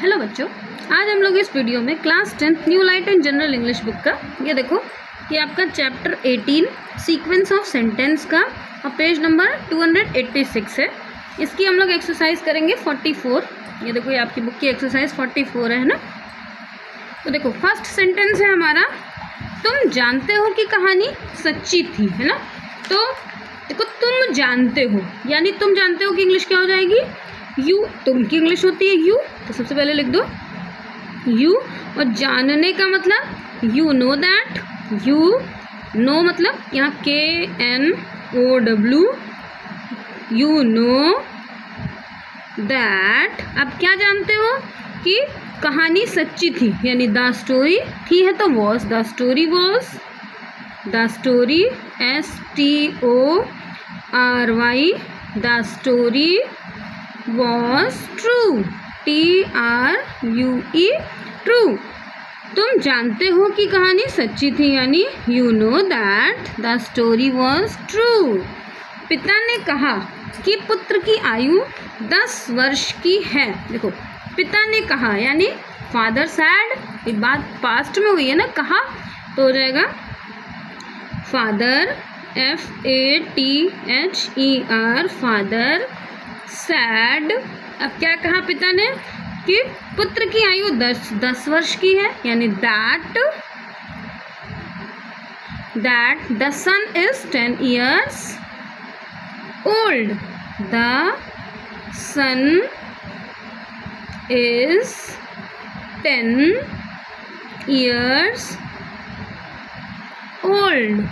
Hello बच्चों, आज हम लोग इस वीडियो में class 10th new light and general English book का ये देखो ये आपका चैप्टर 18 सीक्वेंस ऑफ सेंटेंस का और पेज नंबर 286 है। इसकी हम लोग एक्सरसाइज करेंगे 44। ये देखो ये आपकी बुक की एक्सरसाइज 44 है ना। तो देखो फर्स्ट सेंटेंस है हमारा, तुम जानते हो कि कहानी सच्ची थी, है ना। तो देखो तुम जानते हो यानी तुम जानते हो कि इंग्लिश क्या हो जाएगी, यू। तुम की इंग्लिश होती है यू, तो सबसे पहले लिख दो यू। और जानने का मतलब you know that, you know मतलब यहाँ KNOW, यू नो दैट। अब क्या जानते हो कि कहानी सच्ची थी यानी द स्टोरी थी है तो was, the story was, the story STORY, the story was true, TRUE, true। तुम जानते हो कि कहानी सच्ची थी यानी you know that the story was true। पिता ने कहा कि पुत्र की आयु 10 वर्ष की है। देखो पिता ने कहा यानी फादर सैड, ये बात पास्ट में हुई है ना, कहा तो हो जाएगा फादर FATHER, फादर सैड। अब क्या कहा पिता ने कि पुत्र की आयु 10 वर्ष की है यानी that the son is 10 years old, the son is 10 years old।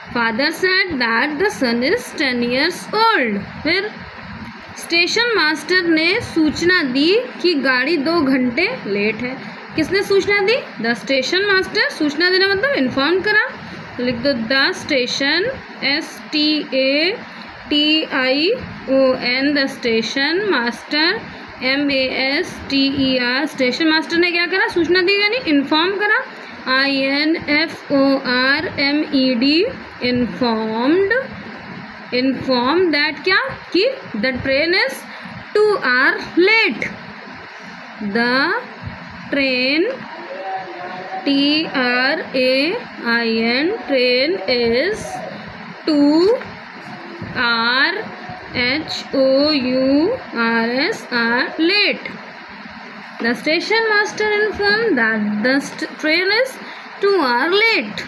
Father said that the son is 10 years old। फिर स्टेशन मास्टर ने सूचना दी कि गाड़ी 2 घंटे लेट है। किसने सूचना दी? The station master. सूचना देना मतलब इन्फॉर्म करा, तो लिख दो the station STATION, the station master MASTER। Station master ने क्या करा? सूचना दी यानी इन्फॉर्म करा, INFORMED, इन्फॉर्म्ड। इन्फॉर्म दैट क्या कि the train is 2 hours late, the train TRAIN, train is 2 HOURS late. The station master informed that the train is 2 hours late।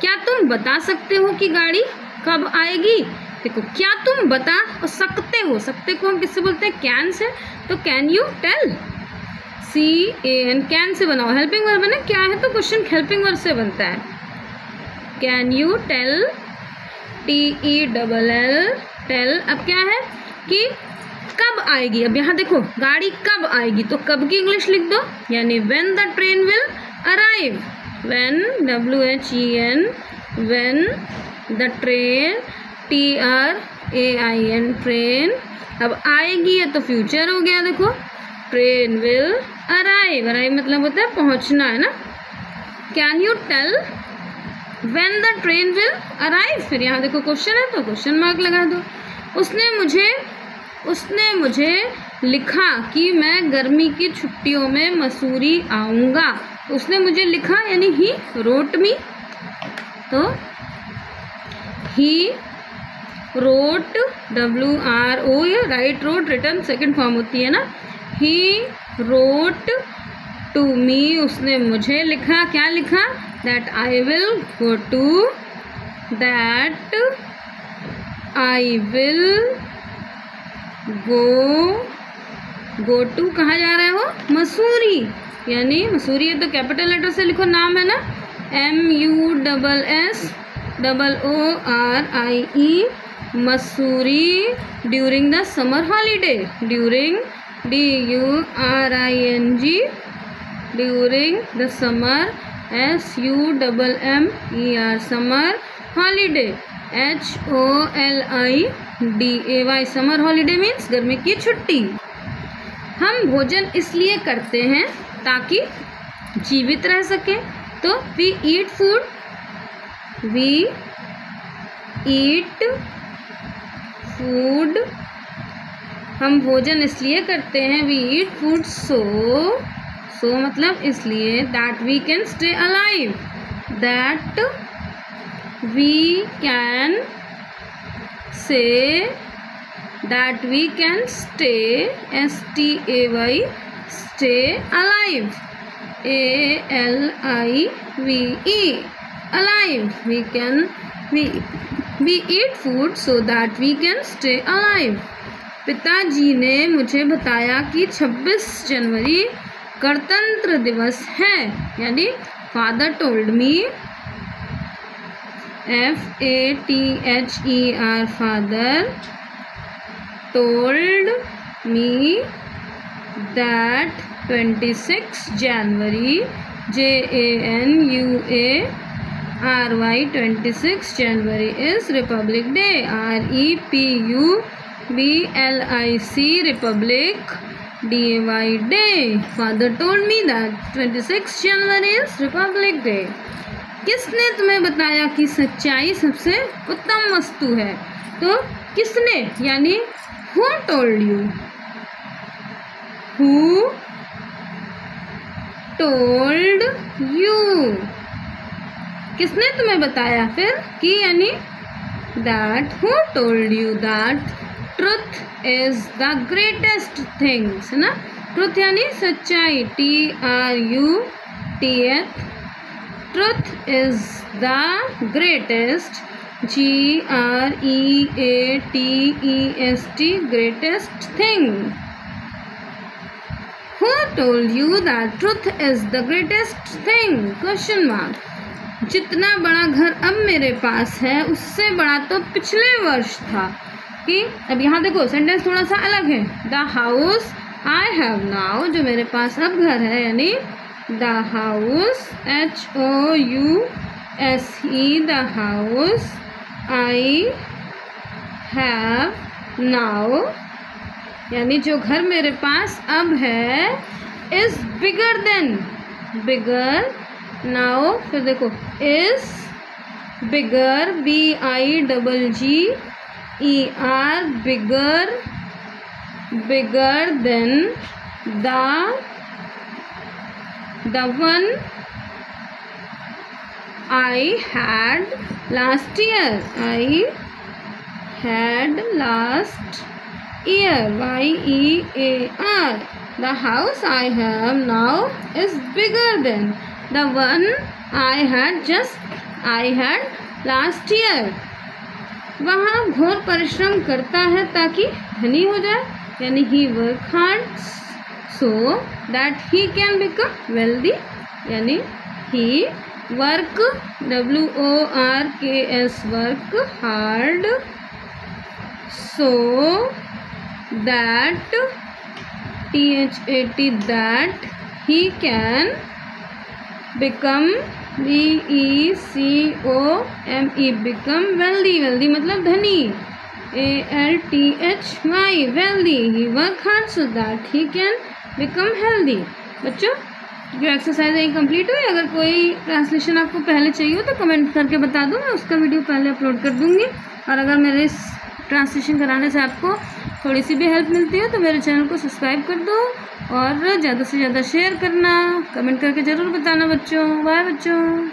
क्या तुम बता सकते हो कि गाड़ी कब आएगी? देखो क्या तुम बता और सकते हो, सकते को हम किससे बोलते हैं? कैन से। तो can you tell, CAN, can से बनाओ, हेल्पिंग वर्ब है ना, क्या है तो क्वेश्चन हेल्पिंग वर्ब से बनता है। Can you tell, TELL, tell. अब क्या है कि कब आएगी। अब यहाँ देखो गाड़ी कब आएगी तो कब की इंग्लिश लिख दो यानी when the train will arrive, when WHEN, when the train TRAIN, train. अब आएगी है तो फ्यूचर हो गया, देखो ट्रेन विल अराइव, अराइव मतलब होता है पहुँचना, है ना। Can you tell when the train will arrive. फिर यहाँ देखो क्वेश्चन है तो क्वेश्चन मार्क लगा दो। उसने मुझे लिखा कि मैं गर्मी की छुट्टियों में मसूरी आऊँगा। उसने मुझे लिखा यानी ही रोट मी, तो ही रोट WRO, या right road return second form होती है ना। ही रोट टू मी, उसने मुझे लिखा, क्या लिखा? That I will go to, that I will go to, कहाँ जा रहे हो? मसूरी, यानी मसूरी है तो कैपिटल लेटर से लिखो, नाम है ना, MUSSOORIE, Mussoorie. During the summer holiday, during DURING, during the summer SUMMER, summer holiday HOLIDAY, summer holiday means गर्मी की छुट्टी। हम भोजन इसलिए करते हैं ताकि जीवित रह सके, तो we eat food, we eat food हम भोजन इसलिए करते हैं, वी ईट फूड सो मतलब इसलिए, that we can stay alive, that we can say, that we can stay, stay, stay alive, alive, alive, we eat food so that we can stay alive. पिताजी ने मुझे बताया कि 26 जनवरी गणतंत्र दिवस है, यानी father told me, FATHER, father told me that 26 January, JANUARY, 26 January is Republic Day, REPUBLIC, Republic DAY Day. Father told me that 26 January is Republic Day. किसने तुम्हें बताया कि सच्चाई सबसे उत्तम वस्तु है? तो किसने, यानी Who told you? Who told you? किसने तुम्हें बताया? फिर कि यानी that who told you that truth is the greatest things, है ना? truth यानी सच्चाई, TRUTH, truth is the greatest, GREATEST, greatest thing. Who told you that truth is the greatest thing? Question mark. जितना बड़ा घर अब मेरे पास है उससे बड़ा तो पिछले वर्ष था। कि अब यहाँ देखो सेंटेंस थोड़ा सा अलग है। The house I have now, जो मेरे पास अब घर है, यानी the house, HOUSE, the house I have now, यानी जो घर मेरे पास अब है, is bigger than, bigger now, फिर देखो is bigger, BIGGER, bigger than the one I had last year. I had last year, YEAR. The house I have now is bigger than the one I had last year. वहाँ घोर परिश्रम करता है ताकि धनी हो जाए, यानी he work hard so that he can become wealthy, यानी he work, WORKS, work hard so that, THAT, that he can become, BECOME, become wealthy, wealthy मतलब धनी, ALTHY, wealthy, he work hard so that he can become healthy. बच्चों जो exercise है complete हुई। अगर कोई translation आपको पहले चाहिए हो तो कमेंट करके बता दो, मैं उसका वीडियो पहले अपलोड कर दूँगी। और अगर मेरे इस ट्रांसलेशन कराने से आपको थोड़ी सी भी हेल्प मिलती है तो मेरे चैनल को सब्सक्राइब कर दो और ज़्यादा से ज़्यादा शेयर करना, कमेंट करके ज़रूर बताना बच्चों। बाय बच्चों।